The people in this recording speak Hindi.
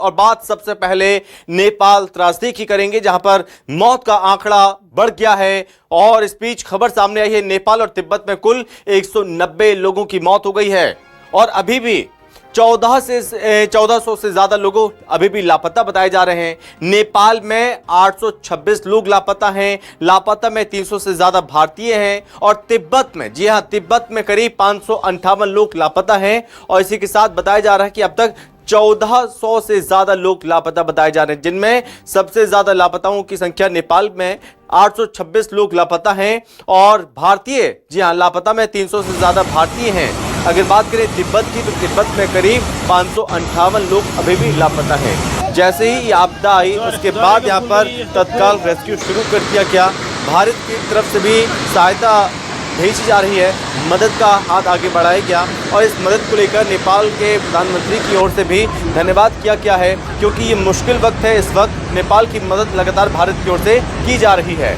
और बात सबसे पहले नेपाल त्रासदी की करेंगे, जहां पर मौत का आंकड़ा बढ़ गया है और इस बीच खबर सामने आई है नेपाल और तिब्बत में कुल 190 लोगों की मौत हो गई है और अभी भी 1400 से ज्यादा लोग अभी भी लापता बताए जा रहे हैं। नेपाल में 826 लोग लापता हैं। लापता में 300 से ज्यादा भारतीय हैं और तिब्बत में, जी हां, तिब्बत में करीब 558 लोग लापता हैं और इसी के साथ बताया जा रहा है कि अब तक 1400 से ज्यादा लोग लापता बताए जा रहे हैं, जिनमें सबसे ज्यादा लापताओं की संख्या नेपाल में 826 लोग लापता हैं और भारतीय, जी हां, लापता में 300 से ज्यादा भारतीय हैं। अगर बात करें तिब्बत की, तो तिब्बत में करीब 558 लोग अभी भी लापता हैं। जैसे ही ये आपदा आई उसके बाद यहाँ पर तत्काल रेस्क्यू शुरू कर दिया गया। भारत की तरफ से भी सहायता भेजी जा रही है, मदद का हाथ आगे बढ़ाया गया और इस मदद को लेकर नेपाल के प्रधानमंत्री की ओर से भी धन्यवाद किया गया है, क्योंकि ये मुश्किल वक्त है। इस वक्त नेपाल की मदद लगातार भारत की ओर से की जा रही है।